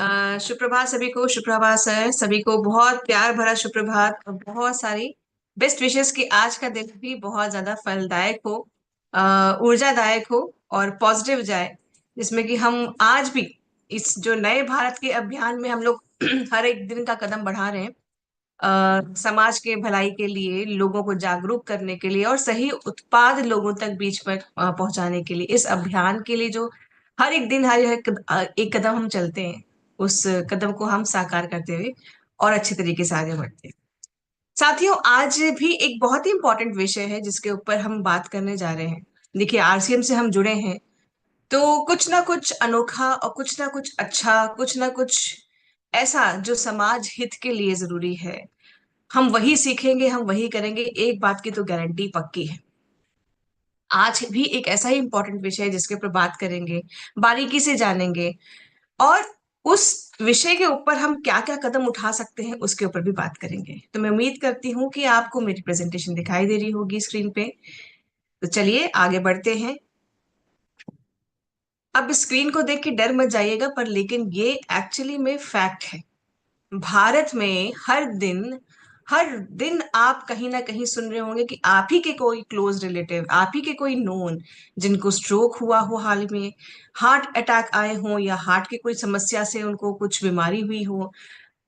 सुप्रभात सभी को। सुप्रभात सर, सभी को बहुत प्यार भरा सुप्रभात और बहुत सारी बेस्ट विशेस कि आज का दिन भी बहुत ज्यादा फलदायक हो, ऊर्जादायक हो और पॉजिटिव जाए, जिसमें कि हम आज भी इस जो नए भारत के अभियान में हम लोग हर एक दिन का कदम बढ़ा रहे हैं, समाज के भलाई के लिए, लोगों को जागरूक करने के लिए और सही उत्पाद लोगों तक बीच पर पहुंचाने के लिए, इस अभियान के लिए जो हर एक दिन एक कदम हम चलते हैं, उस कदम को हम साकार करते हुए और अच्छे तरीके से आगे बढ़ते हैं। साथियों, आज भी एक बहुत ही इंपॉर्टेंट विषय है जिसके ऊपर हम बात करने जा रहे हैं। देखिए, आरसीएम से हम जुड़े हैं तो कुछ ना कुछ अनोखा और कुछ ना कुछ अच्छा, कुछ ना कुछ ऐसा जो समाज हित के लिए जरूरी है, हम वही सीखेंगे, हम वही करेंगे। एक बात की तो गारंटी पक्की है, आज भी एक ऐसा ही इंपॉर्टेंट विषय है जिसके ऊपर बात करेंगे, बारीकी से जानेंगे और उस विषय के ऊपर हम क्या क्या कदम उठा सकते हैं उसके ऊपर भी बात करेंगे। तो मैं उम्मीद करती हूँ कि आपको मेरी प्रेजेंटेशन दिखाई दे रही होगी स्क्रीन पे। तो चलिए आगे बढ़ते हैं। अब स्क्रीन को देख के डर मत जाइएगा, पर लेकिन ये एक्चुअली में फैक्ट है। भारत में हर दिन आप कहीं ना कहीं सुन रहे होंगे कि आप ही के कोई क्लोज रिलेटिव, आप ही के कोई नोन जिनको स्ट्रोक हुआ हो, हाल में हार्ट अटैक आए हों या हार्ट की कोई समस्या से उनको कुछ बीमारी हुई हो,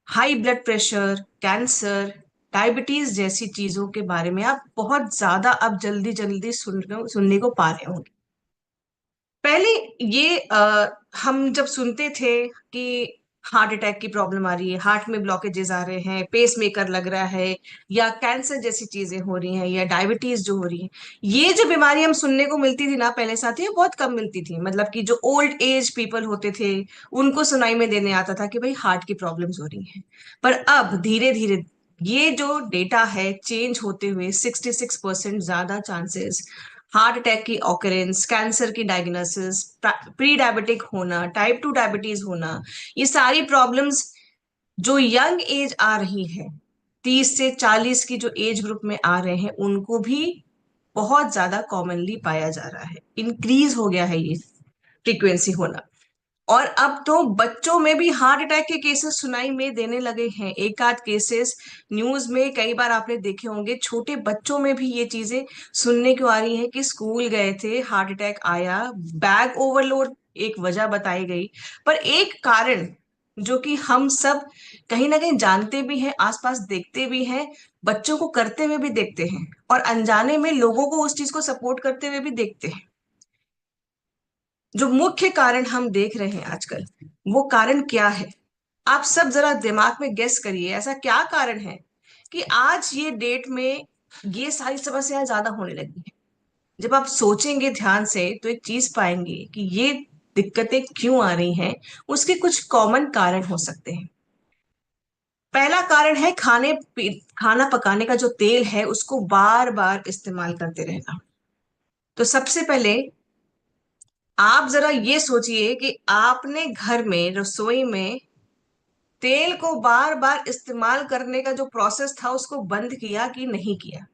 high blood pressure, cancer, diabetes जैसी चीजों के बारे में आप बहुत ज्यादा अब जल्दी जल्दी सुनने को पा रहे होंगे। पहले ये हम जब सुनते थे कि हार्ट अटैक की प्रॉब्लम आ रही है, हार्ट में ब्लॉकेजेस आ रहे हैं, पेस मेकर लग रहा है, या कैंसर जैसी चीजें हो रही हैं, या डायबिटीज जो हो रही है, ये जो बीमारी हम सुनने को मिलती थी ना पहले साथी, बहुत कम मिलती थी। मतलब कि जो ओल्ड एज पीपल होते थे उनको सुनाई में देने आता था कि भाई हार्ट की प्रॉब्लम्स हो रही हैं। पर अब धीरे धीरे ये जो डेटा है चेंज होते हुए 66% ज्यादा चांसेस हार्ट अटैक की ऑकरेंस, कैंसर की डायग्नोसिस, प्री डायबिटिक होना, टाइप 2 डायबिटीज होना, ये सारी प्रॉब्लम्स जो यंग एज आ रही है, 30 से 40 की जो एज ग्रुप में आ रहे हैं, उनको भी बहुत ज्यादा कॉमनली पाया जा रहा है। इंक्रीज हो गया है ये फ्रीक्वेंसी होना। और अब तो बच्चों में भी हार्ट अटैक के केसेस सुनाई में देने लगे हैं। एक आध केसेस न्यूज में कई बार आपने देखे होंगे, छोटे बच्चों में भी ये चीजें सुनने को आ रही हैं कि स्कूल गए थे, हार्ट अटैक आया, बैग ओवरलोड एक वजह बताई गई। पर एक कारण जो कि हम सब कहीं ना कहीं जानते भी हैं, आसपास देखते भी हैं, बच्चों को करते हुए भी देखते हैं और अनजाने में लोगों को उस चीज को सपोर्ट करते हुए भी देखते हैं। जो मुख्य कारण हम देख रहे हैं आजकल, वो कारण क्या है? आप सब जरा दिमाग में गेस करिए, ऐसा क्या कारण है कि आज ये डेट में ये सारी समस्याएं ज्यादा होने लगी हैं। जब आप सोचेंगे ध्यान से तो एक चीज पाएंगे कि ये दिक्कतें क्यों आ रही हैं, उसके कुछ कॉमन कारण हो सकते हैं। पहला कारण है खाना पकाने का जो तेल है उसको बार बार इस्तेमाल करते रहना। तो सबसे पहले आप जरा ये सोचिए कि आपने घर में रसोई में तेल को बार बार इस्तेमाल करने का जो प्रोसेस था उसको बंद किया कि नहीं किया।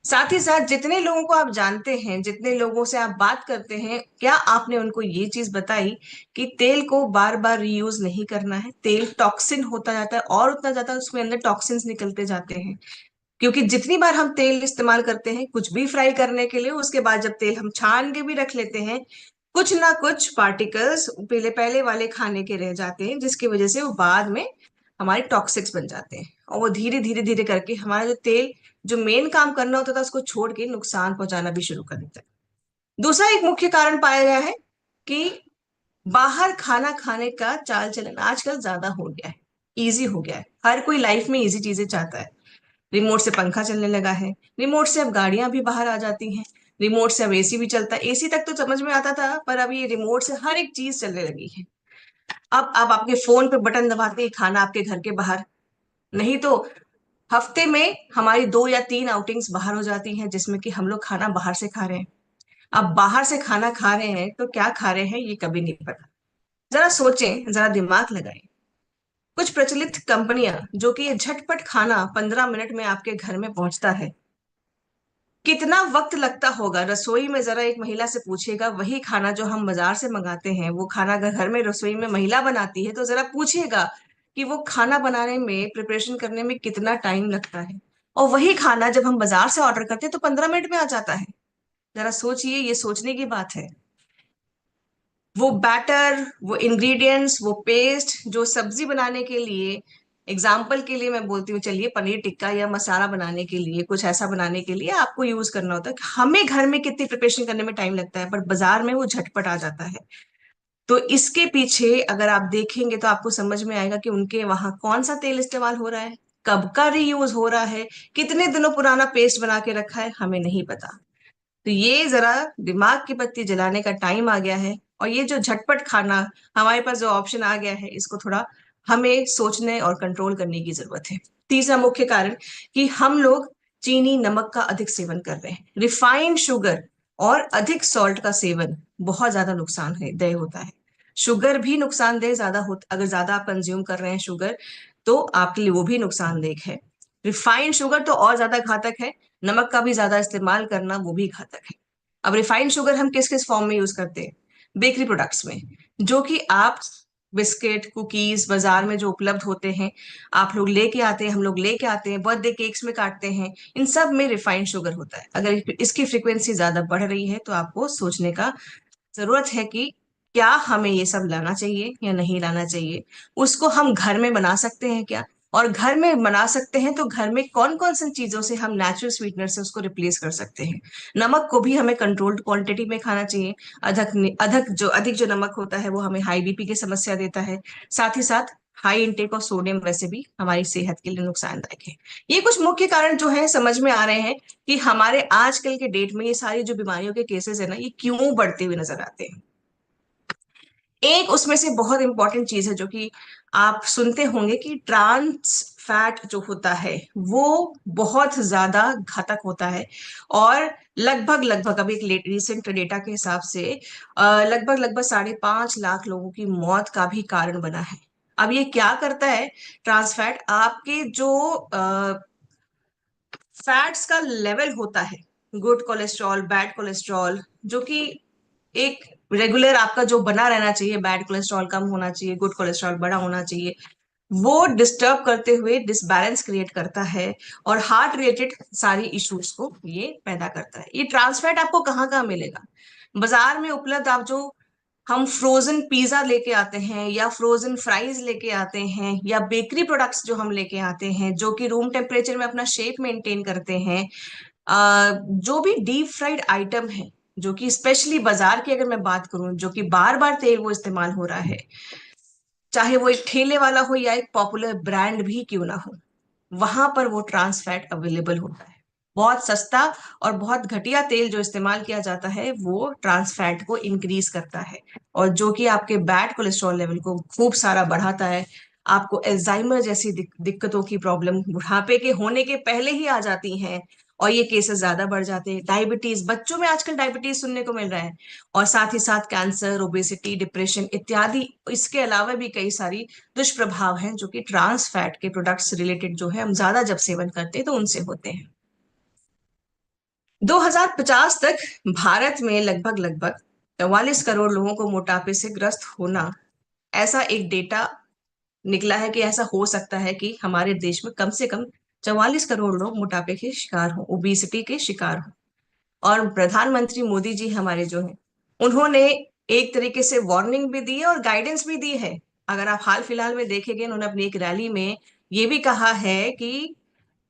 साथ ही साथ जितने लोगों को आप जानते हैं, जितने लोगों से आप बात करते हैं, क्या आपने उनको ये चीज बताई कि तेल को बार बार रीयूज नहीं करना है? तेल टॉक्सिन होता जाता है और उतना ज्यादा उसमें अंदर टॉक्सिन्स निकलते जाते हैं। क्योंकि जितनी बार हम तेल इस्तेमाल करते हैं कुछ भी फ्राई करने के लिए, उसके बाद जब तेल हम छान के भी रख लेते हैं, कुछ ना कुछ पार्टिकल्स पहले पहले वाले खाने के रह जाते हैं, जिसकी वजह से वो बाद में हमारे टॉक्सिक्स बन जाते हैं और वो धीरे धीरे धीरे करके हमारा जो तेल जो मेन काम करना होता था उसको छोड़ के नुकसान पहुंचाना भी शुरू कर देता है। दूसरा एक मुख्य कारण पाया गया है कि बाहर खाना खाने का चाल चलन आजकल ज्यादा हो गया है, इजी हो गया है। हर कोई लाइफ में इजी चीजें चाहता है। रिमोट से पंखा चलने लगा है, रिमोट से अब गाड़ियां भी बाहर आ जाती हैं, रिमोट से अब एसी भी चलता है। एसी तक तो समझ में आता था, पर अब ये रिमोट से हर एक चीज चलने लगी है। अब आप आपके फोन पे बटन दबाते ही खाना आपके घर के बाहर। नहीं तो हफ्ते में हमारी 2 या 3 आउटिंग्स बाहर हो जाती हैं जिसमें कि हम लोग खाना बाहर से खा रहे हैं। अब बाहर से खाना खा रहे हैं तो क्या खा रहे हैं ये कभी नहीं पता। जरा सोचें, जरा दिमाग लगाएं। कुछ प्रचलित कंपनियां जो कि ये झटपट खाना 15 मिनट में आपके घर में पहुंचता है, कितना वक्त लगता होगा रसोई में, जरा एक महिला से पूछिएगा, वही खाना जो हम बाजार से मंगाते हैं, वो खाना अगर घर में रसोई में महिला बनाती है तो जरा पूछिएगा कि वो खाना बनाने में, प्रिपरेशन करने में कितना टाइम लगता है। और वही खाना जब हम बाजार से ऑर्डर करते हैं तो 15 मिनट में आ जाता है। जरा सोचिए, ये सोचने की बात है। वो बैटर, वो इंग्रेडिएंट्स, वो पेस्ट जो सब्जी बनाने के लिए, एग्जाम्पल के लिए मैं बोलती हूँ, चलिए पनीर टिक्का या मसाला बनाने के लिए, कुछ ऐसा बनाने के लिए आपको यूज करना होता है, कि हमें घर में कितनी प्रिपरेशन करने में टाइम लगता है, पर बाजार में वो झटपट आ जाता है। तो इसके पीछे अगर आप देखेंगे तो आपको समझ में आएगा कि उनके वहां कौन सा तेल इस्तेमाल हो रहा है, कब का रीयूज हो रहा है, कितने दिनों पुराना पेस्ट बना के रखा है, हमें नहीं पता। तो ये जरा दिमाग की बत्ती जलाने का टाइम आ गया है। और ये जो झटपट खाना हमारे पास जो ऑप्शन आ गया है, इसको थोड़ा हमें सोचने और कंट्रोल करने की जरूरत है। तीसरा मुख्य कारण कि हम लोग चीनी नमक का अधिक सेवन कर रहे हैं, रिफाइंड शुगर और अधिक सॉल्ट का सेवन बहुत ज्यादा नुकसानदेह होता है। शुगर भी नुकसानदेह ज्यादा हो, अगर ज्यादा आप कंज्यूम कर रहे हैं शुगर, तो आपके लिए वो भी नुकसानदेह है। रिफाइंड शुगर तो और ज्यादा घातक है। नमक का भी ज्यादा इस्तेमाल करना वो भी घातक है। अब रिफाइंड शुगर हम किस किस फॉर्म में यूज करते हैं? बेकरी प्रोडक्ट्स में, जो कि आप बिस्किट, कुकीज बाजार में जो उपलब्ध होते हैं, आप लोग लेके आते हैं, हम लोग लेके आते हैं, बर्थडे केक्स में काटते हैं, इन सब में रिफाइंड शुगर होता है। अगर इसकी फ्रीक्वेंसी ज्यादा बढ़ रही है तो आपको सोचने का जरूरत है कि क्या हमें ये सब लाना चाहिए या नहीं लाना चाहिए। उसको हम घर में बना सकते हैं क्या? और घर में बना सकते हैं तो घर में कौन कौन सी चीजों से हम नेचुरल स्वीटनर से उसको रिप्लेस कर सकते हैं। नमक को भी हमें कंट्रोल्ड क्वांटिटी में खाना चाहिए। अधिक जो नमक होता है वो हमें हाई बीपी की समस्या देता है। साथ ही साथ हाई इंटेक ऑफ सोडियम वैसे भी हमारी सेहत के लिए नुकसानदायक है। ये कुछ मुख्य कारण जो है समझ में आ रहे हैं कि हमारे आजकल के डेट में ये सारी जो बीमारियों के केसेस है ना, ये क्यों बढ़ते हुए नजर आते हैं। एक उसमें से बहुत इंपॉर्टेंट चीज है जो कि आप सुनते होंगे कि ट्रांस फैट जो होता है वो बहुत ज्यादा घातक होता है। और लगभग लगभग अभी एक रिसेंट डेटा के हिसाब से लगभग लगभग 5.5 लाख लोगों की मौत का भी कारण बना है। अब ये क्या करता है? ट्रांस फैट आपके जो फैट्स का लेवल होता है, गुड कोलेस्ट्रॉल, बैड कोलेस्ट्रॉल, जो कि एक रेगुलर आपका जो बना रहना चाहिए, बैड कोलेस्ट्रॉल कम होना चाहिए, गुड कोलेस्ट्रॉल बड़ा होना चाहिए, वो डिस्टर्ब करते हुए डिसबैलेंस क्रिएट करता है। और हार्ट रिलेटेड सारी इश्यूज को ये पैदा करता है। ये ट्रांसफैट आपको कहाँ कहाँ मिलेगा? बाजार में उपलब्ध, आप जो हम फ्रोजन पिज्जा लेके आते हैं या फ्रोजन फ्राइज लेके आते हैं या बेकरी प्रोडक्ट्स जो हम लेके आते हैं जो कि रूम टेम्परेचर में अपना शेप मेंटेन करते हैं, जो भी डीप फ्राइड आइटम है, जो कि स्पेशली बाजार की अगर मैं बात करूं, जो कि बार बार तेल वो इस्तेमाल हो रहा है, चाहे वो एक ठेले वाला हो या एक पॉपुलर ब्रांड भी क्यों ना हो, वहां पर वो ट्रांस फैट अवेलेबल होता है। बहुत सस्ता और बहुत घटिया तेल जो इस्तेमाल किया जाता है वो ट्रांस फैट को इंक्रीज करता है, और जो कि आपके बैड कोलेस्ट्रॉल लेवल को खूब सारा बढ़ाता है। आपको अल्जाइमर जैसी दिक्कतों की प्रॉब्लम बुढ़ापे के होने के पहले ही आ जाती हैं, और ये केसेस ज्यादा बढ़ जाते हैं। डायबिटीज, बच्चों में आजकल डायबिटीज सुनने को मिल रहा है। और साथ ही साथ कैंसर, ओबेसिटी, डिप्रेशन इत्यादि, इसके अलावा भी कई सारी दुष्प्रभाव हैं जो कि ट्रांस फैट के प्रोडक्ट्स रिलेटेड जो है हम ज्यादा जब सेवन करते हैं तो उनसे होते हैं। 2050 तक भारत में लगभग लगभग 44 करोड़ लोगों को मोटापे से ग्रस्त होना, ऐसा एक डेटा निकला है कि ऐसा हो सकता है कि हमारे देश में कम से कम 44 करोड़ लोग मोटापे के शिकार हों, ओबेसिटी के शिकार हों। और प्रधानमंत्री मोदी जी हमारे जो हैं, उन्होंने एक तरीके से वार्निंग भी दी है और गाइडेंस भी दी है। अगर आप हाल फिलहाल में देखेंगे, उन्होंने अपनी एक रैली में ये भी कहा है कि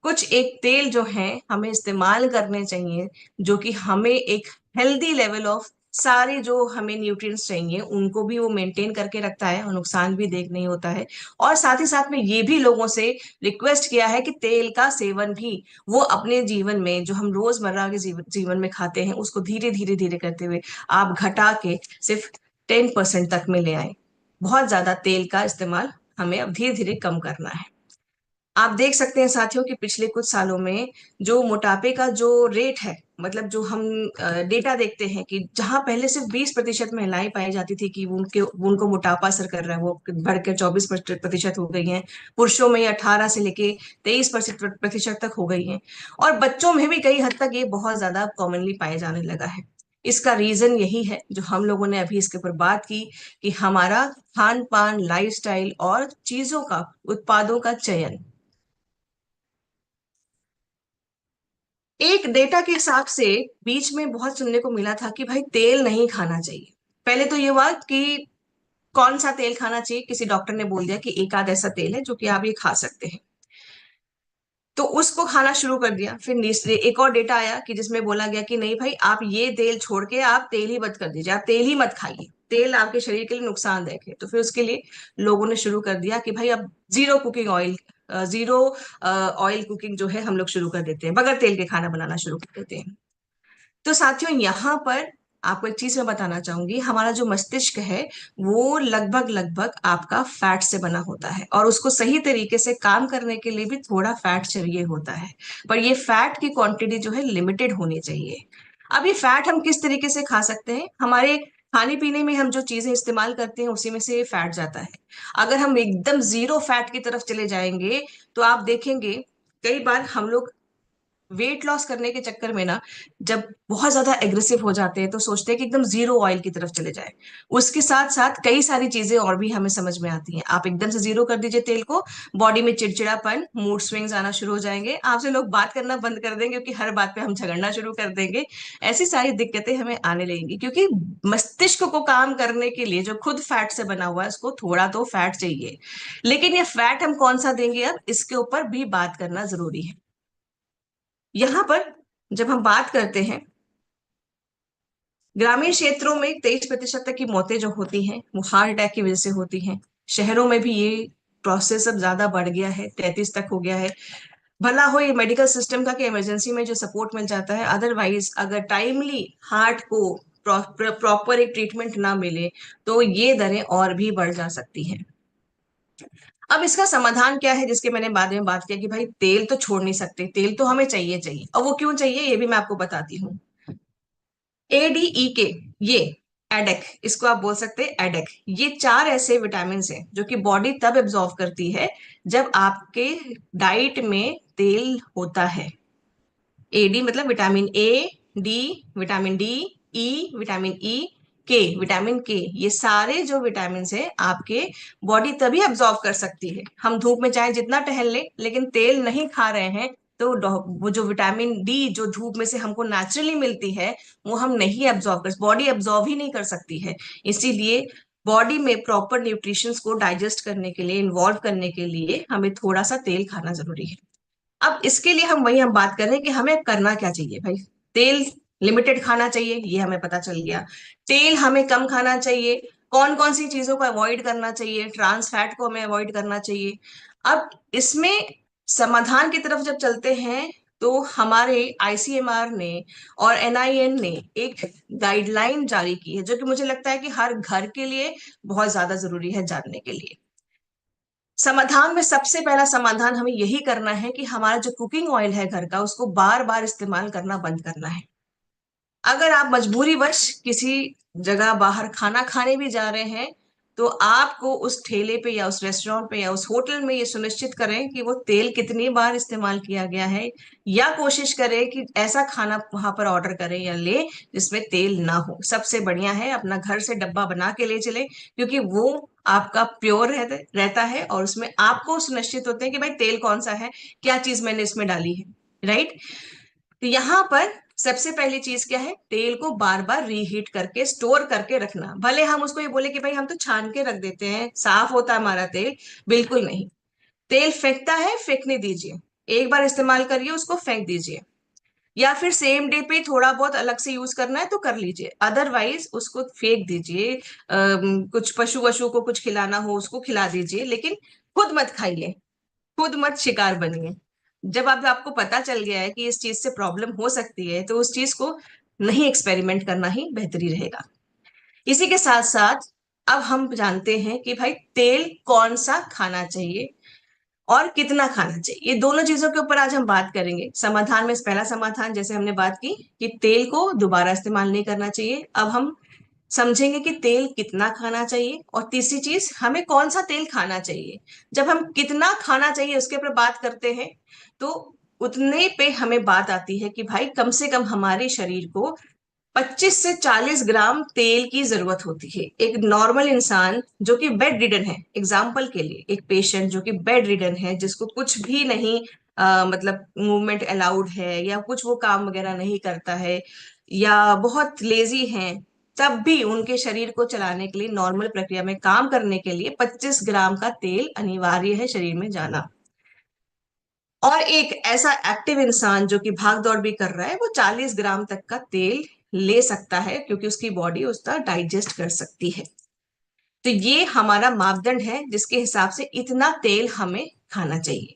कुछ एक तेल जो है हमें इस्तेमाल करने चाहिए, जो कि हमें एक हेल्दी लेवल ऑफ सारे जो हमें न्यूट्रिएंट्स चाहिए उनको भी वो मेंटेन करके रखता है और नुकसान भी देख नहीं होता है। और साथ ही साथ में ये भी लोगों से रिक्वेस्ट किया है कि तेल का सेवन भी वो अपने जीवन में, जो हम रोजमर्रा के जीवन में खाते हैं, उसको धीरे धीरे धीरे करते हुए आप घटा के सिर्फ 10% तक में ले आए। बहुत ज्यादा तेल का इस्तेमाल हमें अब धीरे धीरे कम करना है। आप देख सकते हैं साथियों कि पिछले कुछ सालों में जो मोटापे का जो रेट है, मतलब जो हम डेटा देखते हैं कि जहां पहले सिर्फ 20% महिलाएं पाई जाती थी कि उनको मोटापा असर कर रहा है, वो बढ़कर 24% हो गई हैं। पुरुषों में 18 से लेके 23% तक हो गई हैं। और बच्चों में भी कई हद तक ये बहुत ज्यादा कॉमनली पाया जाने लगा है। इसका रीजन यही है जो हम लोगों ने अभी इसके ऊपर बात की, कि हमारा खान पान, लाइफस्टाइल और चीजों का, उत्पादों का चयन। एक डेटा के हिसाब से बीच में बहुत सुनने को मिला था कि भाई तेल नहीं खाना चाहिए। पहले तो ये हुआ कि कौन सा तेल खाना चाहिए, किसी डॉक्टर ने बोल दिया कि एक आध ऐसा तेल है जो कि आप ये खा सकते हैं, तो उसको खाना शुरू कर दिया। फिर तीसरे एक और डेटा आया कि जिसमें बोला गया कि नहीं भाई, आप ये तेल छोड़ के आप तेल ही बंद कर दीजिए, आप तेल ही मत खाइए, तेल आपके शरीर के लिए नुकसानदायक है। तो फिर उसके लिए लोगों ने शुरू कर दिया कि भाई अब zero cooking oil, zero oil cooking जो है हम लोग शुरू कर देते हैं, बगैर तेल के खाना बनाना शुरू कर देते हैं। तो साथियों यहाँ पर आपको एक चीज मैं बताना चाहूंगी, हमारा जो मस्तिष्क है वो लगभग लगभग आपका फैट से बना होता है, और उसको सही तरीके से काम करने के लिए भी थोड़ा फैट चाहिए होता है। पर ये फैट की क्वांटिटी जो है लिमिटेड होनी चाहिए। अब ये फैट हम किस तरीके से खा सकते हैं? हमारे खाने पीने में हम जो चीजें इस्तेमाल करते हैं उसी में से ये फैट जाता है। अगर हम एकदम जीरो फैट की तरफ चले जाएंगे तो आप देखेंगे कई बार हम लोग वेट लॉस करने के चक्कर में ना, जब बहुत ज्यादा एग्रेसिव हो जाते हैं तो सोचते हैं कि एकदम जीरो ऑयल की तरफ चले जाए। उसके साथ साथ कई सारी चीजें और भी हमें समझ में आती हैं। आप एकदम से जीरो कर दीजिए तेल को, बॉडी में चिड़चिड़ापन, मूड स्विंग्स आना शुरू हो जाएंगे, आपसे लोग बात करना बंद कर देंगे क्योंकि हर बात पे हम झगड़ना शुरू कर देंगे। ऐसी सारी दिक्कतें हमें आने लगेंगी क्योंकि मस्तिष्क को काम करने के लिए जो खुद फैट से बना हुआ है उसको थोड़ा तो फैट चाहिए। लेकिन ये फैट हम कौन सा देंगे, अब इसके ऊपर भी बात करना जरूरी है। यहाँ पर जब हम बात करते हैं, ग्रामीण क्षेत्रों में 23% तक की मौतें जो होती हैं वो हार्ट अटैक की वजह से होती हैं। शहरों में भी ये प्रोसेस अब ज्यादा बढ़ गया है, 33 तक हो गया है। भला हो ये मेडिकल सिस्टम का कि इमरजेंसी में जो सपोर्ट मिल जाता है, अदरवाइज अगर टाइमली हार्ट को प्रॉपर एक ट्रीटमेंट ना मिले तो ये दरें और भी बढ़ जा सकती हैं। अब इसका समाधान क्या है, जिसके मैंने बाद में बात किया कि भाई तेल तो छोड़ नहीं सकते, तेल तो हमें चाहिए चाहिए। और वो क्यों चाहिए ये भी मैं आपको बताती हूँ। ADE के, ये एडेक, इसको आप बोल सकते हैं एडेक, ये चार ऐसे विटामिन हैं जो कि बॉडी तब एब्जॉर्व करती है जब आपके डाइट में तेल होता है। AD मतलब vitamin A, D, vitamin D, E vitamin E, के विटामिन के, ये सारे जो विटामिन है आपके बॉडी तभी अब्जॉर्व कर सकती है। हम धूप में चाहे जितना टहल लें लेकिन तेल नहीं खा रहे हैं तो वो जो विटामिन D जो धूप में से हमको नेचुरली मिलती है वो हम नहीं अब्जॉर्व कर, बॉडी अब्जॉर्व ही नहीं कर सकती है। इसीलिए बॉडी में प्रॉपर न्यूट्रिशंस को डाइजेस्ट करने के लिए, इन्वॉल्व करने के लिए हमें थोड़ा सा तेल खाना जरूरी है। अब इसके लिए हम बात कर रहे हैं कि हमें करना क्या चाहिए भाई। तेल लिमिटेड खाना चाहिए, ये हमें पता चल गया। तेल हमें कम खाना चाहिए, कौन कौन सी चीजों को अवॉइड करना चाहिए, ट्रांस फैट को हमें अवॉइड करना चाहिए। अब इसमें समाधान की तरफ जब चलते हैं तो हमारे ICMR ने और NIN ने एक गाइडलाइन जारी की है जो कि मुझे लगता है कि हर घर के लिए बहुत ज्यादा जरूरी है जानने के लिए। समाधान में सबसे पहला समाधान हमें यही करना है कि हमारा जो कुकिंग ऑयल है घर का उसको बार बार इस्तेमाल करना बंद करना है। अगर आप मजबूरीवश किसी जगह बाहर खाना खाने भी जा रहे हैं तो आपको उस ठेले पे या उस रेस्टोरेंट पे या उस होटल में ये सुनिश्चित करें कि वो तेल कितनी बार इस्तेमाल किया गया है, या कोशिश करें कि ऐसा खाना वहां पर ऑर्डर करें या ले जिसमें तेल ना हो। सबसे बढ़िया है अपना घर से डब्बा बना के ले चले, क्योंकि वो आपका प्योर रहता है और उसमें आपको सुनिश्चित होते हैं कि भाई तेल कौन सा है, क्या चीज मैंने इसमें डाली है। राइट। तो यहाँ पर सबसे पहली चीज क्या है, तेल को बार बार रीहीट करके स्टोर करके रखना। भले हम उसको ये बोले कि भाई हम तो छान के रख देते हैं, साफ होता है हमारा तेल, बिल्कुल नहीं। तेल फेंकता है, फेंकने दीजिए। एक बार इस्तेमाल करिए उसको फेंक दीजिए, या फिर सेम डे पे थोड़ा बहुत अलग से यूज करना है तो कर लीजिए, अदरवाइज उसको फेंक दीजिए। कुछ पशु वशु को कुछ खिलाना हो उसको खिला दीजिए, लेकिन खुद मत खाइए, खुद मत शिकार बनिए। जब अब आपको पता चल गया है कि इस चीज से प्रॉब्लम हो सकती है तो उस चीज को नहीं एक्सपेरिमेंट करना ही बेहतरी रहेगा। इसी के साथ साथ अब हम जानते हैं कि भाई तेल कौन सा खाना चाहिए और कितना खाना चाहिए, ये दोनों चीजों के ऊपर आज हम बात करेंगे। समाधान में पहला समाधान जैसे हमने बात की कि तेल को दोबारा इस्तेमाल नहीं करना चाहिए। अब हम समझेंगे कि तेल कितना खाना चाहिए, और तीसरी चीज हमें कौन सा तेल खाना चाहिए। जब हम कितना खाना चाहिए उसके ऊपर बात करते हैं, तो उतने पे हमें बात आती है कि भाई कम से कम हमारे शरीर को 25 से 40 ग्राम तेल की जरूरत होती है। एक नॉर्मल इंसान जो कि बेड रिडन है, एग्जाम्पल के लिए एक पेशेंट जो कि बेड रिडन है, जिसको कुछ भी नहीं मतलब मूवमेंट अलाउड है, या कुछ वो काम वगैरह नहीं करता है, या बहुत लेजी है, तब भी उनके शरीर को चलाने के लिए, नॉर्मल प्रक्रिया में काम करने के लिए 25 ग्राम का तेल अनिवार्य है शरीर में जाना। और एक ऐसा एक्टिव इंसान जो कि भाग दौड़ भी कर रहा है, वो 40 ग्राम तक का तेल ले सकता है, क्योंकि उसकी बॉडी उसका डाइजेस्ट कर सकती है। तो ये हमारा मापदंड है जिसके हिसाब से इतना तेल हमें खाना चाहिए।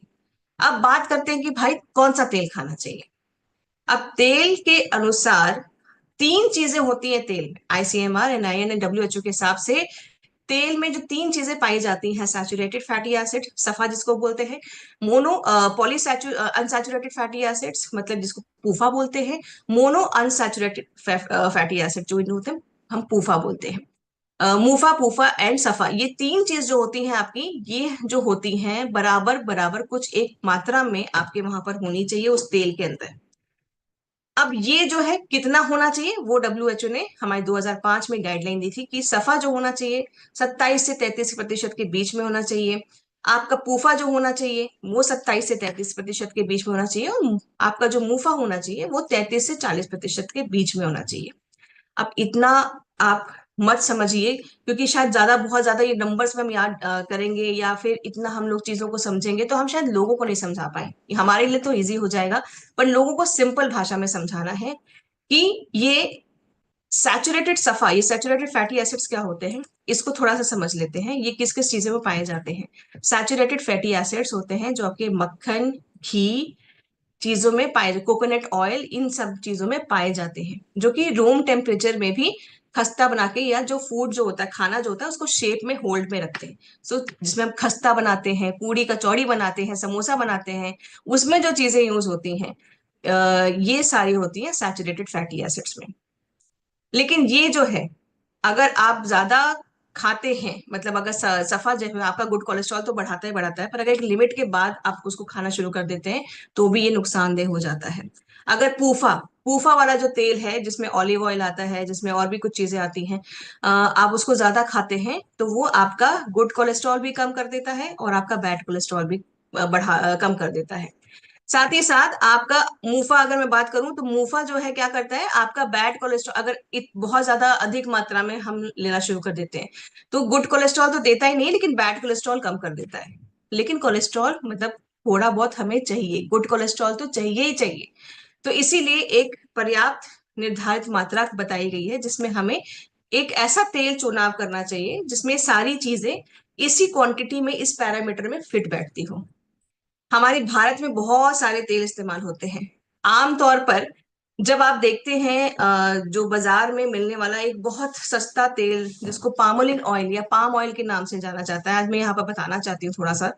अब बात करते हैं कि भाई कौन सा तेल खाना चाहिए। अब तेल के अनुसार तीन चीजें होती हैं तेल में, आईसीएमआर, एनआईएन एंड डब्ल्यूएचओ के हिसाब से तेल में जो तीन चीजें पाई जाती हैं, सैचुरेटेड फैटी एसिड, सफा जिसको बोलते हैं, मोनो अनसैचुरेटेड फैटी एसिड्स मतलब जिसको पूफा बोलते हैं, मोनो अनसैचुरेटेड फैटी एसिड जो इन्हें होते हैं हम पूफा बोलते हैं। मूफा, पूफा एंड सफा, ये तीन चीज जो होती हैं आपकी, ये जो होती हैं बराबर बराबर कुछ एक मात्रा में आपके वहां पर होनी चाहिए उस तेल के अंदर। अब ये जो है कितना होना चाहिए, वो डब्ल्यूएचओ ने हमारे 2005 में गाइडलाइन दी थी कि सफा जो होना चाहिए 27 से 33% के बीच में होना चाहिए। आपका पूफा जो होना चाहिए वो 27 से 33% के बीच में होना चाहिए, और आपका जो मूफा होना चाहिए वो 33 से 40% के बीच में होना चाहिए। अब इतना आप मत समझिए, क्योंकि शायद ज्यादा, बहुत ज्यादा ये नंबर्स में हम याद करेंगे, या फिर इतना हम लोग चीजों को समझेंगे तो हम शायद लोगों को नहीं समझा पाए। ये हमारे लिए तो इजी हो जाएगा, पर लोगों को सिंपल भाषा में समझाना है कि ये सैचुरेटेड सफा, ये सैचुरेटेड फैटी एसिड्स क्या होते हैं, इसको थोड़ा सा समझ लेते हैं। ये किस किस चीजों में पाए जाते हैं। सैचुरेटेड फैटी एसिड्स होते हैं जो आपके मक्खन, घी चीजों में पाए, कोकोनट ऑयल, इन सब चीजों में पाए जाते हैं, जो कि रूम टेम्परेचर में भी खस्ता बना के, या जो फूड जो होता है, खाना जो होता है, उसको शेप में होल्ड में रखते हैं। सो जिसमें हम खस्ता बनाते हैं, पूड़ी कचौड़ी बनाते हैं, समोसा बनाते हैं, उसमें जो चीजें यूज होती हैं, ये सारी होती हैं सैचुरेटेड फैटी एसिड्स में। लेकिन ये जो है, अगर आप ज्यादा खाते हैं, मतलब अगर सफा जो है आपका गुड कोलेस्ट्रॉल तो बढ़ाता है, पर अगर एक लिमिट के बाद आप उसको खाना शुरू कर देते हैं तो भी ये नुकसानदेह हो जाता है। अगर पूफा, पूफा वाला जो तेल है जिसमें ऑलिव ऑयल आता है, जिसमें और भी कुछ चीजें आती हैं, आप उसको ज्यादा खाते हैं तो वो आपका गुड कोलेस्ट्रॉल भी कम कर देता है, और आपका बैड कोलेस्ट्रॉल भी कम कर देता है। साथ ही साथ आपका मूफा, अगर मैं बात करूं तो मूफा जो है क्या करता है, आपका बैड कोलेस्ट्रॉल अगर बहुत ज्यादा अधिक मात्रा में हम लेना शुरू कर देते हैं, तो गुड कोलेस्ट्रॉल तो देता ही नहीं, लेकिन बैड कोलेस्ट्रॉल कम कर देता है। लेकिन कोलेस्ट्रॉल मतलब थोड़ा बहुत हमें चाहिए, गुड कोलेस्ट्रॉल तो चाहिए ही चाहिए। तो इसीलिए एक पर्याप्त निर्धारित मात्रा बताई गई है, जिसमें हमें एक ऐसा तेल चुनाव करना चाहिए जिसमें सारी चीजें इसी क्वांटिटी में, इस पैरामीटर में फिट बैठती हो। हमारे भारत में बहुत सारे तेल इस्तेमाल होते हैं। आमतौर पर जब आप देखते हैं जो बाजार में मिलने वाला एक बहुत सस्ता तेल जिसको पामोलिन ऑयल या पाम ऑयल के नाम से जाना जाता है, आज मैं यहाँ पर बताना चाहती हूँ थोड़ा सा,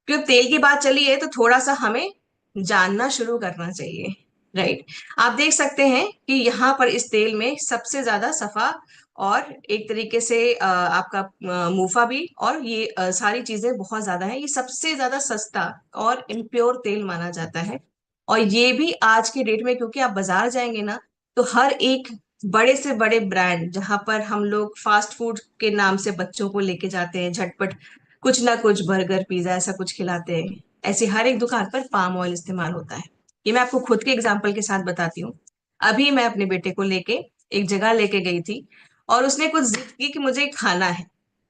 क्योंकि तेल की बात चली है तो थोड़ा सा हमें जानना शुरू करना चाहिए। राइट। आप देख सकते हैं कि यहाँ पर इस तेल में सबसे ज्यादा सफा, और एक तरीके से आपका मूफा भी, और ये सारी चीजें बहुत ज्यादा है, ये सबसे ज्यादा सस्ता और इम्प्योर तेल माना जाता है। और ये भी आज के डेट में, क्योंकि आप बाजार जाएंगे ना, तो हर एक बड़े से बड़े ब्रांड जहां पर हम लोग फास्ट फूड के नाम से बच्चों को लेके जाते हैं, झटपट कुछ ना कुछ बर्गर पिज्जा ऐसा कुछ खिलाते हैं, ऐसे हर एक दुकान पर पाम ऑयल इस्तेमाल होता है। ये मैं आपको खुद के एग्जाम्पल के साथ बताती हूँ। अभी मैं अपने बेटे को लेके एक जगह लेके गई थी, और उसने कुछ जिद की कि मुझे खाना है।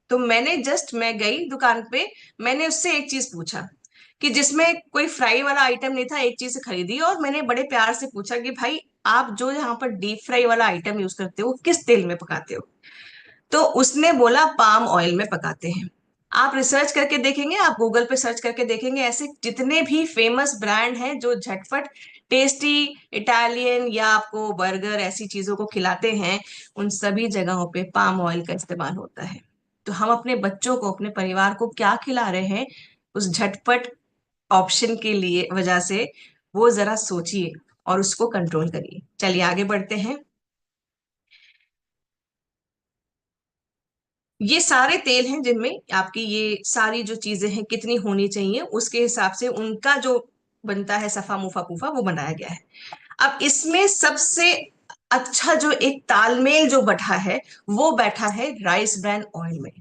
तो मैं गई दुकान पे, मैंने उससे एक चीज पूछा कि जिसमें कोई फ्राई वाला आइटम नहीं था, एक चीज खरीदी, और मैंने बड़े प्यार से पूछा कि भाई आप जो यहाँ पर डीप फ्राई वाला आइटम यूज करते हो किस तेल में पकाते हो। तो उसने बोला पाम ऑयल में पकाते हैं। आप रिसर्च करके देखेंगे, आप गूगल पे सर्च करके देखेंगे, ऐसे जितने भी फेमस ब्रांड हैं जो झटपट टेस्टी इटालियन या आपको बर्गर ऐसी चीजों को खिलाते हैं, उन सभी जगहों पे पाम ऑयल का इस्तेमाल होता है। तो हम अपने बच्चों को, अपने परिवार को क्या खिला रहे हैं, उस झटपट ऑप्शन के लिए वजह से वो जरा सोचिए और उसको कंट्रोल करिए। चलिए आगे बढ़ते हैं। ये सारे तेल हैं जिनमें आपकी ये सारी जो चीजें हैं कितनी होनी चाहिए, उसके हिसाब से उनका जो बनता है सफा मुफा पूफा वो बनाया गया है। अब इसमें सबसे अच्छा जो एक तालमेल जो बैठा है वो बैठा है राइस ब्रान ऑयल में।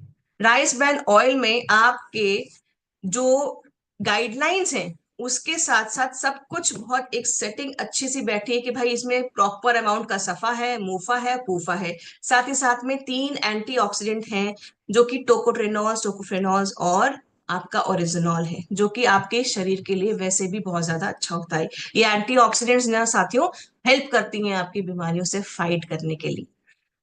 राइस ब्रान ऑयल में आपके जो गाइडलाइंस हैं उसके साथ साथ सब कुछ बहुत एक सेटिंग अच्छी सी बैठी है कि भाई इसमें प्रॉपर अमाउंट का सफा है, मूफा है, पूफा है। साथ ही साथ में 3 एंटीऑक्सीडेंट हैं जो कि टोकोट्रेनॉल, टोकोफेनॉल और आपका ओरिजिनॉल है, जो कि आपके शरीर के लिए वैसे भी बहुत ज्यादा अच्छा होता है। ये एंटीऑक्सीडेंट्स ना साथियों हेल्प करती हैं आपकी बीमारियों से फाइट करने के लिए।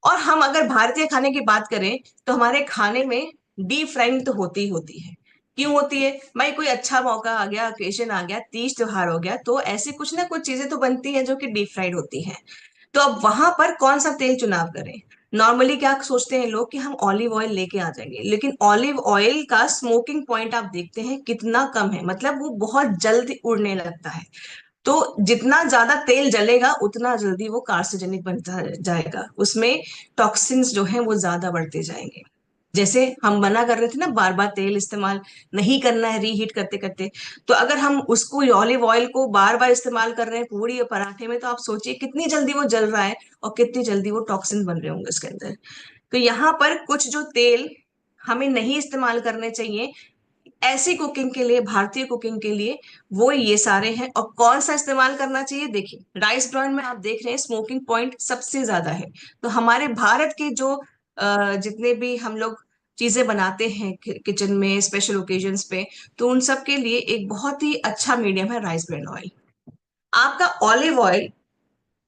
और हम अगर भारतीय खाने की बात करें तो हमारे खाने में डीप फ्राइंग तो होती ही होती है। क्यों होती है भाई? कोई अच्छा मौका आ गया, ओकेजन आ गया, तीज त्योहार हो गया, तो ऐसी कुछ ना कुछ चीजें तो बनती हैं जो कि डीप फ्राइड होती हैं। तो अब वहां पर कौन सा तेल चुनाव करें? नॉर्मली क्या सोचते हैं लोग कि हम ऑलिव ऑयल लेके आ जाएंगे, लेकिन ऑलिव ऑयल का स्मोकिंग पॉइंट आप देखते हैं कितना कम है, मतलब वो बहुत जल्द उड़ने लगता है। तो जितना ज्यादा तेल जलेगा उतना जल्दी वो कार्सिजेनिक बनता जाएगा, उसमें टॉक्सिन्स जो हैं वो ज्यादा बढ़ते जाएंगे। जैसे हम मना कर रहे थे ना बार बार तेल इस्तेमाल नहीं करना है रीहीट करते करते, तो अगर हम उसको ऑलिव ऑयल को बार बार इस्तेमाल कर रहे हैं पूरी और पराठे में, तो आप सोचिए कितनी जल्दी वो जल रहा है और कितनी जल्दी वो टॉक्सिन बन रहे होंगे उसके अंदर। तो यहाँ पर कुछ जो तेल हमें नहीं इस्तेमाल करने चाहिए ऐसी कुकिंग के लिए, भारतीय कुकिंग के लिए, वो ये सारे हैं। और कौन सा इस्तेमाल करना चाहिए? देखिए राइस ब्रान में आप देख रहे हैं स्मोकिंग पॉइंट सबसे ज्यादा है। तो हमारे भारत के जो जितने भी हम लोग चीजें बनाते हैं किचन में स्पेशल ओकेजन्स पे, तो उन सब के लिए एक बहुत ही अच्छा मीडियम है राइस ब्रान ऑयल। आपका ऑलिव ऑयल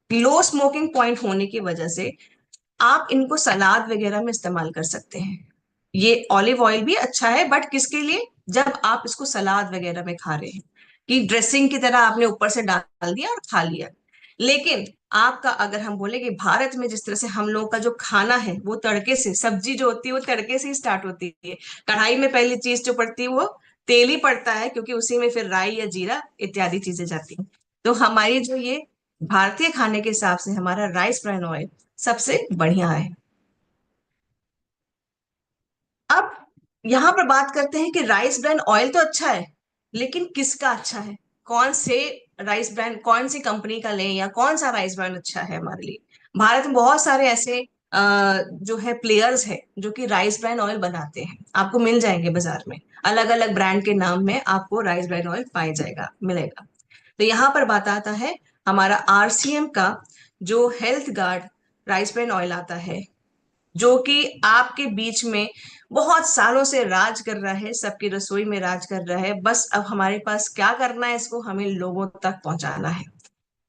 लो स्मोकिंग पॉइंट होने की वजह से आप इनको सलाद वगैरह में इस्तेमाल कर सकते हैं। ये ऑलिव ऑयल भी अच्छा है बट किसके लिए? जब आप इसको सलाद वगैरह में खा रहे हैं, कि ड्रेसिंग की तरह आपने ऊपर से डाल दिया और खा लिया। लेकिन आपका अगर हम बोले कि भारत में जिस तरह से हम लोगों का जो खाना है वो तड़के से, सब्जी जो होती है वो तड़के से ही स्टार्ट होती है। कढ़ाई में पहली चीज जो पड़ती है वो तेल ही पड़ता है, क्योंकि उसी में फिर राई या जीरा इत्यादि चीजें जाती हैं। तो हमारी जो ये भारतीय खाने के हिसाब से हमारा राइस ब्रान ऑयल सबसे बढ़िया है। अब यहां पर बात करते हैं कि राइस ब्रान ऑयल तो अच्छा है, लेकिन किसका अच्छा है? कौन से राइस ब्रांड, कौन सी कंपनी का लें, या कौन सा राइस ब्रांड अच्छा है हमारे लिए? भारत में बहुत सारे ऐसे जो है प्लेयर्स है जो कि राइस ब्रान ऑयल बनाते हैं, आपको मिल जाएंगे बाजार में। अलग अलग ब्रांड के नाम में आपको राइस ब्रान ऑयल पाया जाएगा, मिलेगा। तो यहाँ पर बात आता है हमारा आरसीएम का जो health guard rice bran oil आता है, जो कि आपके बीच में बहुत सालों से राज कर रहा है, सबकी रसोई में राज कर रहा है। बस अब हमारे पास क्या करना है, इसको हमें लोगों तक पहुंचाना है।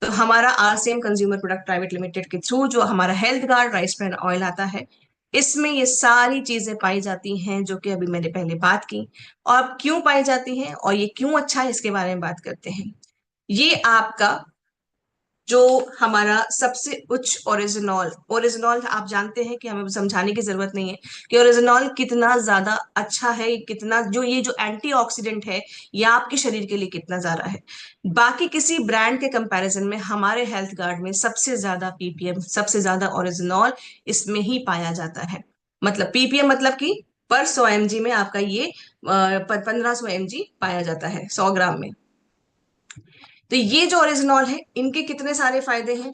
तो हमारा RCM consumer product private limited के थ्रू जो हमारा health guard rice bran oil आता है, इसमें ये सारी चीजें पाई जाती हैं जो कि अभी मैंने पहले बात की। और अब क्यों पाई जाती हैं और ये क्यों अच्छा है इसके बारे में बात करते हैं। ये आपका जो हमारा सबसे उच्च ओरिजिनॉल, ओरिजिनॉल आप जानते हैं कि हमें समझाने की जरूरत नहीं है कि ओरिजिनॉल कितना ज्यादा अच्छा है, कितना जो ये जो एंटीऑक्सीडेंट है ये आपके शरीर के लिए कितना ज्यादा है। बाकी किसी ब्रांड के कंपैरिजन में हमारे हेल्थ गार्ड में सबसे ज्यादा पीपीएम, सबसे ज्यादा ओरिजिनॉल इसमें ही पाया जाता है। मतलब पीपीएम मतलब कि पर 100 mg में आपका ये 1500 mg पाया जाता है 100 ग्राम में। तो ये जो ओरिजिनॉल है इनके कितने सारे फायदे हैं।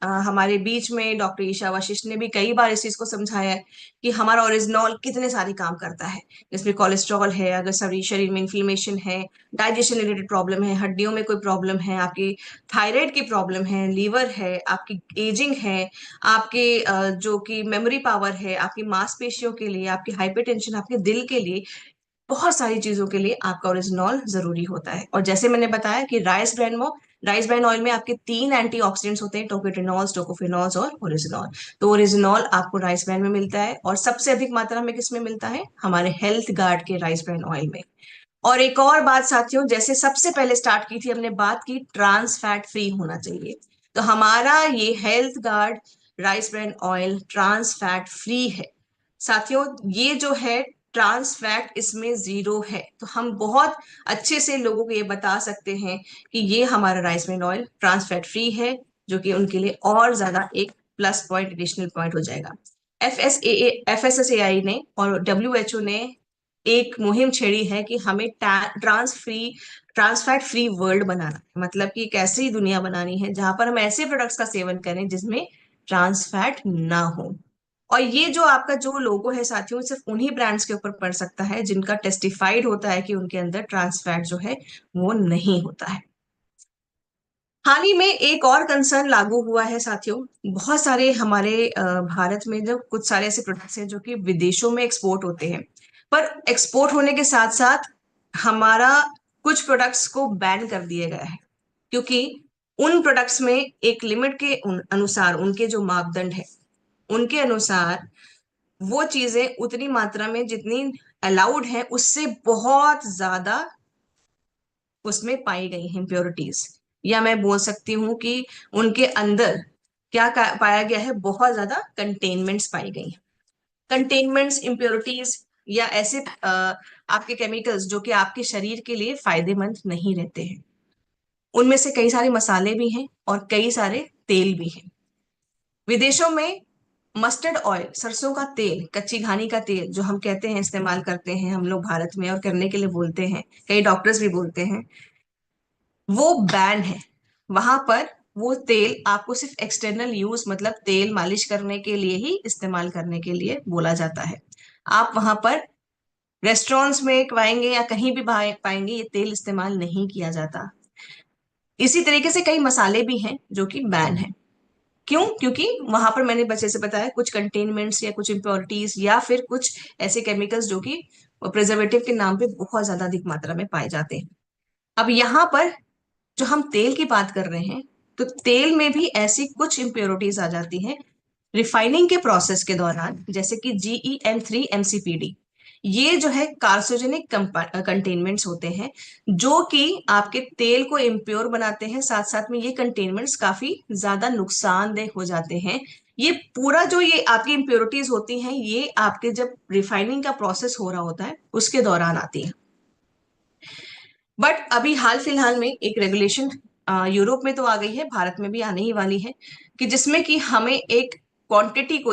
हमारे बीच में डॉक्टर ईशा वशिष्ठ ने भी कई बार इस चीज को समझाया है कि हमारा ओरिजिनॉल कितने सारे काम करता है। जिसमें कोलेस्ट्रॉल है, अगर शरीर शरीर में इन्फ्लेमेशन है, डाइजेशन रिलेटेड प्रॉब्लम है, हड्डियों में कोई प्रॉब्लम है, आपकी थायराइड की प्रॉब्लम है, लीवर है, आपकी एजिंग है, आपके जो कि मेमोरी पावर है, आपकी मांसपेशियों के लिए, आपकी हाइपरटेंशन, आपके दिल के लिए, बहुत सारी चीजों के लिए आपका ओरिजिनॉल जरूरी होता है। और जैसे मैंने बताया कि राइस ब्रान ऑयल में आपके 3 एंटीऑक्सीडेंट्स होते हैं, टोकोट्रेनॉल्स, टोकोफेनॉल्स और ओरिजिनॉल। तो ओरिजिनॉल आपको राइस ब्रान में मिलता है, और सबसे अधिक मात्रा में किसमें मिलता है? हमारे हेल्थ गार्ड के राइस ब्रान ऑयल में। और एक और बात साथियों, जैसे सबसे पहले स्टार्ट की थी हमने बात की ट्रांस फैट फ्री होना चाहिए, तो हमारा ये health guard rice bran oil trans fat free है। साथियों ये जो है ट्रांस फैट इसमें जीरो है। तो हम बहुत अच्छे से लोगों को ये बता सकते हैं कि ये हमारा rice bran oil trans fat free है, जो कि उनके लिए और ज्यादा एक प्लस पॉइंट, एडिशनल पॉइंट हो जाएगा। FSSAI ने और WHO ने एक मुहिम छेड़ी है कि हमें ट्रांस फैट फ्री वर्ल्ड बनाना है। मतलब कि एक ऐसी दुनिया बनानी है जहां पर हम ऐसे प्रोडक्ट्स का सेवन करें जिसमें ट्रांस फैट ना हो। और ये जो आपका जो लोगो है साथियों, सिर्फ उन्हीं ब्रांड्स के ऊपर पड़ सकता है जिनका टेस्टिफाइड होता है कि उनके अंदर ट्रांस फैट जो है वो नहीं होता है। हाल ही में एक और कंसर्न लागू हुआ है साथियों। बहुत सारे हमारे भारत में जो कुछ सारे ऐसे प्रोडक्ट्स हैं जो कि विदेशों में एक्सपोर्ट होते हैं, पर एक्सपोर्ट होने के साथ साथ हमारा कुछ प्रोडक्ट्स को बैन कर दिया गया है, क्योंकि उन प्रोडक्ट्स में एक लिमिट के अनुसार, उनके जो मापदंड है उनके अनुसार वो चीजें उतनी मात्रा में जितनी अलाउड है उससे बहुत ज्यादा उसमें पाई गई हैं इम्प्योरिटीज। या मैं बोल सकती हूँ कि उनके अंदर क्या पाया गया है, बहुत ज्यादा कंटेनमेंट्स पाई गई हैं। कंटेनमेंट्स, इम्प्योरिटीज या ऐसे आपके केमिकल्स जो कि आपके शरीर के लिए फायदेमंद नहीं रहते हैं। उनमें से कई सारे मसाले भी हैं और कई सारे तेल भी हैं। विदेशों में मस्टर्ड ऑयल, सरसों का तेल, कच्ची घानी का तेल जो हम कहते हैं, इस्तेमाल करते हैं हम लोग भारत में और करने के लिए बोलते हैं, कई डॉक्टर्स भी बोलते हैं, वो बैन है। वहां पर वो तेल आपको सिर्फ एक्सटर्नल यूज, मतलब तेल मालिश करने के लिए ही इस्तेमाल करने के लिए बोला जाता है। आप वहां पर रेस्टोरेंट्स में पाएंगे या कहीं भी पाएंगे ये तेल इस्तेमाल नहीं किया जाता। इसी तरीके से कई मसाले भी हैं जो कि बैन है। क्यों? क्योंकि वहां पर मैंने बच्चे से बताया कुछ कंटेनमेंट्स या कुछ इम्प्योरिटीज या फिर कुछ ऐसे केमिकल्स जो कि प्रिजर्वेटिव के नाम पे बहुत ज्यादा अधिक मात्रा में पाए जाते हैं। अब यहाँ पर जो हम तेल की बात कर रहे हैं, तो तेल में भी ऐसी कुछ इम्प्योरिटीज आ जाती हैं रिफाइनिंग के प्रोसेस के दौरान, जैसे कि GeM3 MCPD। ये जो है कार्सिनोजेनिक कंटेनमेंट्स होते हैं जो कि आपके तेल को इम्प्योर बनाते हैं। साथ साथ में ये कंटेनमेंट्स काफी ज्यादा नुकसानदेह हो जाते हैं। ये पूरा जो ये आपकी इम्प्योरिटीज होती हैं, ये आपके जब रिफाइनिंग का प्रोसेस हो रहा होता है उसके दौरान आती है। बट अभी हाल फिलहाल में एक रेगुलेशन यूरोप में तो आ गई है, भारत में भी आने ही वाली है, कि जिसमें कि हमें एक क्वांटिटी को,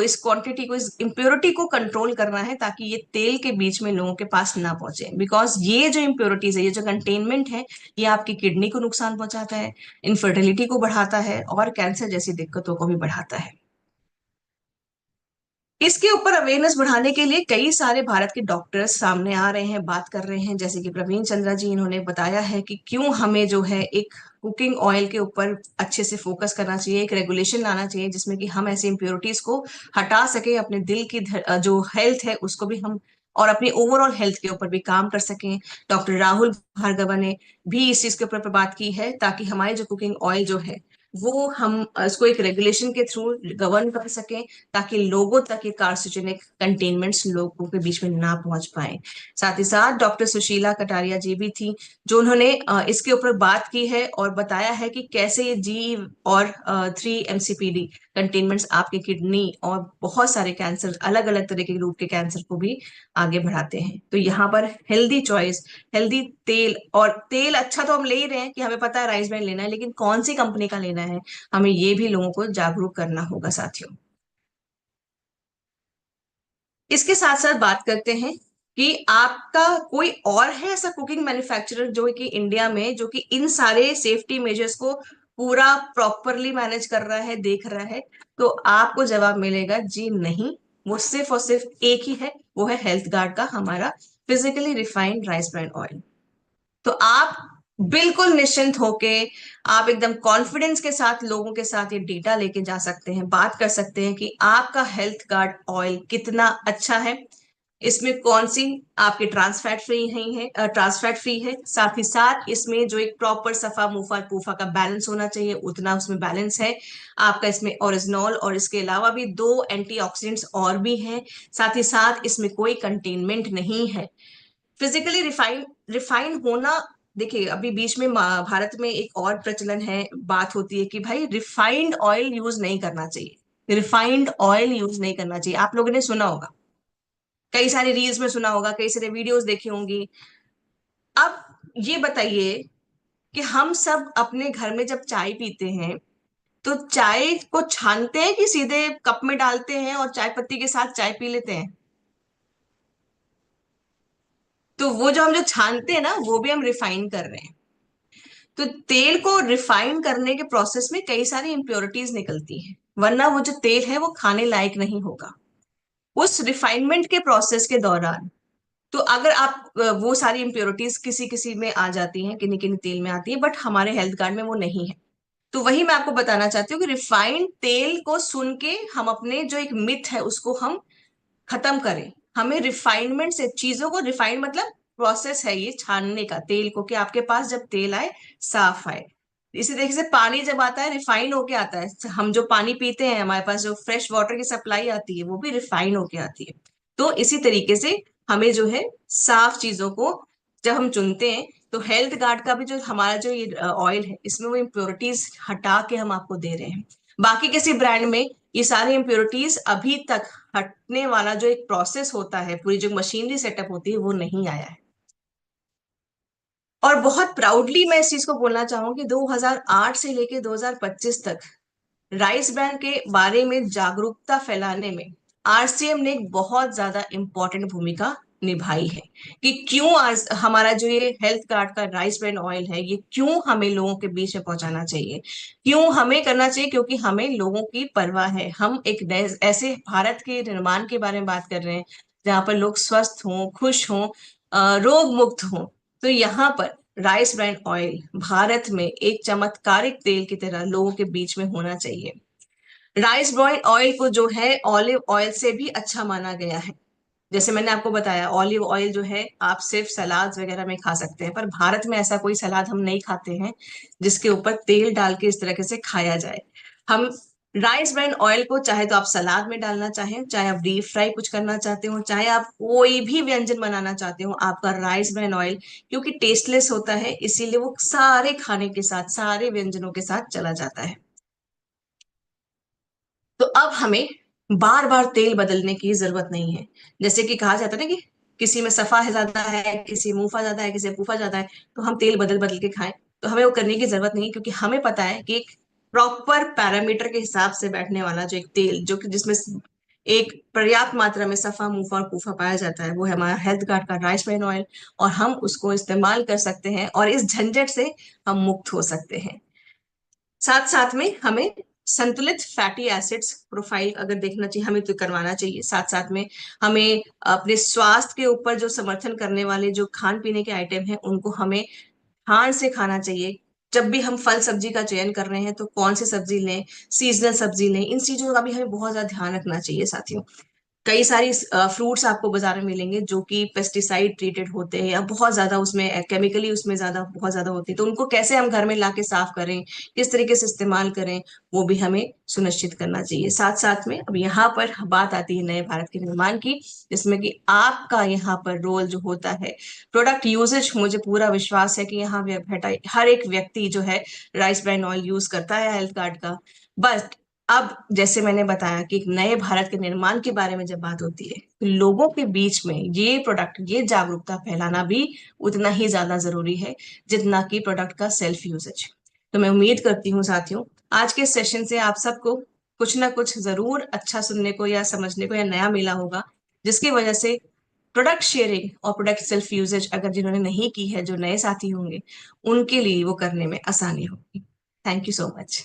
इस इम्प्योरिटी को कंट्रोल करना है ताकि ये तेल के बीच में लोगों के पास ना पहुंचे। बिकॉज ये जो इम्प्योरिटीज है, ये जो कंटेनमेंट है, ये आपकी किडनी को नुकसान पहुंचाता है, इनफर्टिलिटी को बढ़ाता है और कैंसर जैसी दिक्कतों को भी बढ़ाता है। इसके ऊपर अवेयरनेस बढ़ाने के लिए कई सारे भारत के डॉक्टर्स सामने आ रहे हैं, बात कर रहे हैं, जैसे कि प्रवीण चंद्रा जी। इन्होंने बताया है कि क्यों हमें जो है एक कुकिंग ऑयल के ऊपर अच्छे से फोकस करना चाहिए, एक रेगुलेशन लाना चाहिए जिसमें कि हम ऐसी इम्प्योरिटीज को हटा सके, अपने दिल की जो हेल्थ है उसको भी हम, और अपनी ओवरऑल हेल्थ के ऊपर भी काम कर सकें। डॉक्टर राहुल भार्गवा ने भी इस चीज के ऊपर बात की है ताकि हमारे जो कुकिंग ऑयल जो है वो हम इसको एक रेगुलेशन के थ्रू गवर्न कर सकें, ताकि लोगों तक ये कार्सिनोजेनिक कंटेनमेंट्स लोगों के बीच में ना पहुंच पाए। साथ ही साथ डॉक्टर सुशीला कटारिया जी भी थी, जो उन्होंने इसके ऊपर बात की है और बताया है कि कैसे ये GeM3 MCPD कंटेनमेंट्स आपके किडनी और बहुत सारे कैंसर, अलग अलग तरह के रूप के कैंसर को भी आगे बढ़ाते हैं। तो यहाँ पर हेल्दी चॉइस, हेल्दी तेल, और तेल अच्छा तो हम ले ही रहे हैं कि हमें पता है राइस ब्रांड लेना है, लेकिन कौन सी कंपनी का लेना है, हमें ये भी लोगों को जागरूक करना होगा साथियों। इसके साथ साथ बात करते हैं कि आपका कोई और है ऐसा कुकिंग मैन्युफैक्चरर जो कि इंडिया में, जो कि इन सारे सेफ्टी मेजर्स को पूरा प्रॉपरली मैनेज कर रहा है, देख रहा है। तो आपको जवाब मिलेगा जी नहीं, वो सिर्फ और सिर्फ एक ही है, वो है हेल्थ गार्ड का हमारा physically refined rice bran oil. तो आप बिल्कुल निश्चिंत होके, आप एकदम कॉन्फिडेंस के साथ लोगों के साथ ये डेटा लेके जा सकते हैं, बात कर सकते हैं कि आपका हेल्थ गार्ड ऑयल कितना अच्छा है, इसमें कौन सी आपके ट्रांसफैट फ्री नहीं है, ट्रांसफैट फ्री है। साथ ही साथ इसमें जो एक प्रॉपर सफा मुफा पूफा का बैलेंस होना चाहिए, उतना उसमें बैलेंस है आपका। इसमें ओरिजिनॉल और इसके अलावा भी 2 एंटीऑक्सीडेंट्स और भी हैं। साथ ही साथ इसमें कोई कंटेनमेंट नहीं है। फिजिकली रिफाइंड होना, देखिए अभी बीच में भारत में एक और प्रचलन है, बात होती है कि भाई रिफाइंड ऑयल यूज नहीं करना चाहिए, रिफाइंड ऑयल यूज नहीं करना चाहिए, आप लोगों ने सुना होगा। कई सारे रील्स में सुना होगा, कई सारे वीडियोस देखी होंगी। अब ये बताइए कि हम सब अपने घर में जब चाय पीते हैं तो चाय को छानते हैं कि सीधे कप में डालते हैं और चाय पत्ती के साथ चाय पी लेते हैं? तो वो जो हम जो छानते हैं ना, वो भी हम रिफाइन कर रहे हैं। तो तेल को रिफाइन करने के प्रोसेस में कई सारी इम्प्योरिटीज निकलती हैं, वरना वो जो तेल है वो खाने लायक नहीं होगा। उस रिफाइनमेंट के प्रोसेस के दौरान तो अगर आप वो सारी इम्प्योरिटीज किसी किसी में आ जाती हैं, किन्हीं किन्हीं तेल में आती है, बट हमारे हेल्थ कार्ड में वो नहीं है। तो वही मैं आपको बताना चाहती हूँ कि रिफाइंड तेल को सुन के हम अपने जो एक मिथ है उसको हम खत्म करें। हमें रिफाइनमेंट से चीजों को, रिफाइंड मतलब प्रोसेस है ये छानने का तेल को, कि आपके पास जब तेल आए साफ आए। इसी तरीके से पानी जब आता है रिफाइन होके आता है। हम जो पानी पीते हैं, हमारे पास जो फ्रेश वाटर की सप्लाई आती है वो भी रिफाइन होके आती है। तो इसी तरीके से हमें जो है साफ चीजों को जब हम चुनते हैं, तो हेल्थ गार्ड का भी जो हमारा जो ये ऑयल है इसमें वो इम्प्योरिटीज हटा के हम आपको दे रहे हैं। बाकी किसी ब्रांड में ये सारी इम्प्योरिटीज अभी तक हटने वाला जो एक प्रोसेस होता है, पूरी जो मशीनरी सेटअप होती है, वो नहीं आया है। और बहुत प्राउडली मैं इस चीज को बोलना चाहूंगी, 2008 से लेके 2025 तक राइस ब्रांड के बारे में जागरूकता फैलाने में आरसीएम ने एक बहुत ज्यादा इंपॉर्टेंट भूमिका निभाई है। कि क्यों आज हमारा जो ये हेल्थ कार्ड का राइस ब्रांड ऑयल है, ये क्यों हमें लोगों के बीच में पहुंचाना चाहिए, क्यों हमें करना चाहिए? क्योंकि हमें लोगों की परवाह है। हम एक ऐसे भारत के निर्माण के बारे में बात कर रहे हैं जहां पर लोग स्वस्थ हों, खुश हों, रोग मुक्त हों। तो यहाँ पर राइस ब्रांड ऑयल भारत में एक चमत्कारिक तेल की तरह लोगों के बीच में होना चाहिए। राइस ब्रांड ऑयल को जो है ऑलिव ऑयल से भी अच्छा माना गया है। जैसे मैंने आपको बताया, ऑलिव ऑयल जो है आप सिर्फ सलाद वगैरह में खा सकते हैं, पर भारत में ऐसा कोई सलाद हम नहीं खाते हैं जिसके ऊपर तेल डाल के इस तरीके से खाया जाए। हम राइस ब्रांड ऑयल को चाहे तो आप सलाद में डालना चाहें, चाहे आप डीप फ्राई कुछ करना चाहते हो, चाहे आप कोई भी व्यंजन बनाना चाहते हो, आपका राइस ब्रांड ऑयल क्योंकि टेस्टलेस होता है इसीलिए वो सारे खाने के साथ, सारे व्यंजनों के साथ चला जाता है। तो अब हमें बार बार तेल बदलने की जरूरत नहीं है। जैसे कि कहा जाता है ना कि किसी में सफा है ज्यादा है, किसी मुंफा ज्यादा है, किसी में फूफा ज्यादा है, तो हम तेल बदल बदल के खाएं। तो हमें वो करने की जरूरत नहीं, क्योंकि हमें पता है कि एक प्रॉपर पैरामीटर के हिसाब से बैठने वाला जो एक तेल, जो कि जिसमें एक पर्याप्त मात्रा में सफा, मुंफा और फूफा पाया जाता है, वो है हमारा हेल्थ गार्ड का राइस ब्रान ऑयल। और हम उसको इस्तेमाल कर सकते हैं और इस झंझट से हम मुक्त हो सकते हैं। साथ साथ में हमें संतुलित फैटी एसिड्स प्रोफाइल अगर देखना चाहिए, हमें तो करवाना चाहिए। साथ साथ में हमें अपने स्वास्थ्य के ऊपर जो समर्थन करने वाले जो खान पीने के आइटम हैं उनको हमें ध्यान से खाना चाहिए। जब भी हम फल सब्जी का चयन कर रहे हैं तो कौन सी सब्जी लें, सीजनल सब्जी लें, इन चीजों का भी हमें बहुत ज्यादा ध्यान रखना चाहिए साथियों। कई सारी फ्रूट्स आपको बाजार में मिलेंगे जो कि पेस्टिसाइड ट्रीटेड होते हैं या बहुत ज्यादा उसमें केमिकली उसमें ज्यादा बहुत ज्यादा होती है। तो उनको कैसे हम घर में लाके साफ करें, किस तरीके से इस्तेमाल करें, वो भी हमें सुनिश्चित करना चाहिए। साथ साथ में अब यहाँ पर बात आती है नए भारत के निर्माण की, जिसमें कि आपका यहाँ पर रोल जो होता है प्रोडक्ट यूजेज। मुझे पूरा विश्वास है कि यहाँ हर एक व्यक्ति जो है राइस ब्रान ऑयल यूज करता है हेल्थ कार्ड का। बस अब जैसे मैंने बताया कि एक नए भारत के निर्माण के बारे में जब बात होती है तो लोगों के बीच में ये प्रोडक्ट, ये जागरूकता फैलाना भी उतना ही ज्यादा जरूरी है जितना कि प्रोडक्ट का सेल्फ यूजेज। तो मैं उम्मीद करती हूँ साथियों, आज के सेशन से आप सबको कुछ ना कुछ जरूर अच्छा सुनने को या समझने को या नया मिला होगा, जिसकी वजह से प्रोडक्ट शेयरिंग और प्रोडक्ट सेल्फ यूजेज अगर जिन्होंने नहीं की है, जो नए साथी होंगे, उनके लिए वो करने में आसानी होगी। Thank you so much.